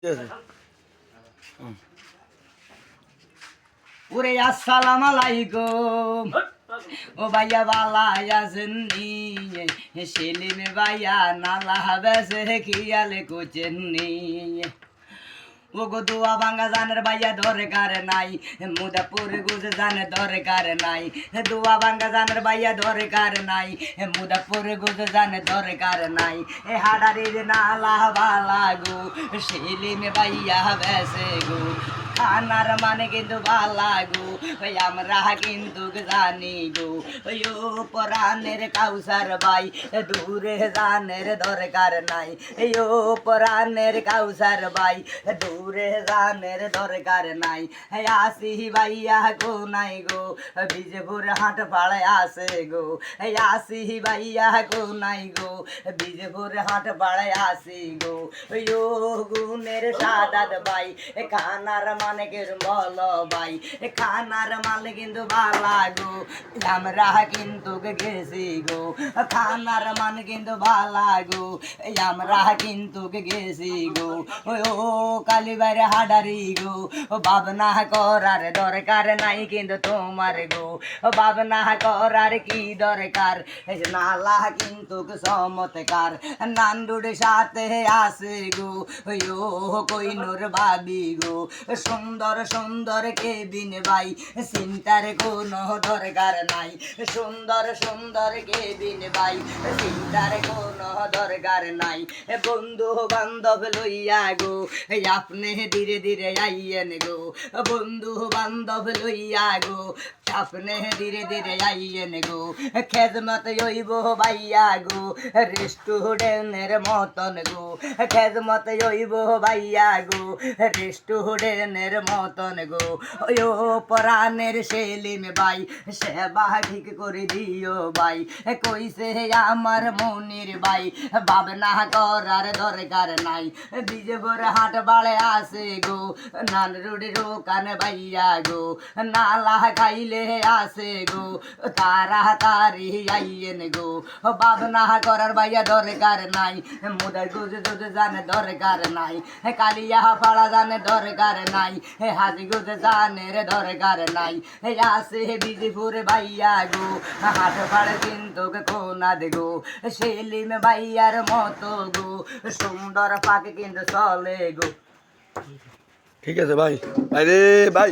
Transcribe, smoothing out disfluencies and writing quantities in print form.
ঠিক আছে। হুম। ওরে আসসালাম আলাইকুম ও ভাইয়া বালা আছেননি সেলিম ভাইয়া নালা বেসে খিয়ালে কোচেননি ও গো দোয়া ভাঙ্গা জানের ভাইয়া দরকার নাই মুদাপুর গুজে জানে দরকার নাই দোয়া ভাঙ্গা জানের ভাইয়া দরকার নাই মুদাপুর গুজে জানে দরকার নাই এ হাডারির নালা বালা গো সেলিম ভাইয়া বেসে গো খানার মানে কিন্তু বালা গো ওই আমরা কিন্তু জানি গো ওই ও পরাণের কাউসার ভাই দূরে জানের দরকার নাই এই ও পরাণের কাউসার ভাই দূরে জানের দরকার নাই আসি ভাইয়া গো নাই গো বিজেপুর হাট পাড়ায় আসে গো আসি ভাইয়া গো নাই গো বিজেপুর হাট পাড়ায় আসি গো ওই ও গুণের সাদাত ভাই খানার মানে কের বল ভাই খানার মালে কিন্তু ভালা গো আমরা কিন্তু গেছি গো খানার মান কিন্তু ভালা গো আমরা কিন্তু গেছি গো ও কালীবাড়ি হাডারি গো ভাবনা করার দরকার নাই কিন্তু তোমার গো ভাবনা করার কি দরকার নালা কিন্তু চমৎকার নান্দুর সাথে আসে গো ও কইনুর ভাবি গো সুন্দর সুন্দর কেবিন ভাই চিন্তার কোনো দরকার নাই সুন্দর সুন্দর কেবিন ভাই চিন্তার কোনো দরকার নাই বন্ধু বান্ধব লইয়া গো আপনি ধীরে ধীরে আইয়েন গো বন্ধু বান্ধব লইয়া গো আপনি ধীরে ধীরে আইয়েন গো খেদমত হইব ভাইয়া গো রেস্টুরেন্টের মতন গো খেদমত হইব ভাইয়া গো রেস্টুরেন্টের মতন গো ও পরাণের সেলিম ভাই সেবা ঠিক করে দিও ভাই কইছে আমার মনির ভাই ভাবনা করার দরকার নাই বিজেপুর হাট বাড়ে আসে গো নান রুডি দোকান ভাইয়া গো নালা খাইলে আসে গো তাড়াতাড়ি আইয়েন গো ভাবনা করার ভাইয়া দরকার নাই মুদার গুজে গুজে জানে দরকার নাই কালিয়া পাড়া জানে দরকার নাই হাজি গুজে জানের দরকার নাই আসে বিজেপুর ভাইয়া গো হাট পাড়ে কিন্তু কোনা দে গো সেলিম ভাইয়ার মতো গো সুন্দর পাকে কিন্তু চলে গো ঠিক আছে ভাই, ভাই রে ভাই।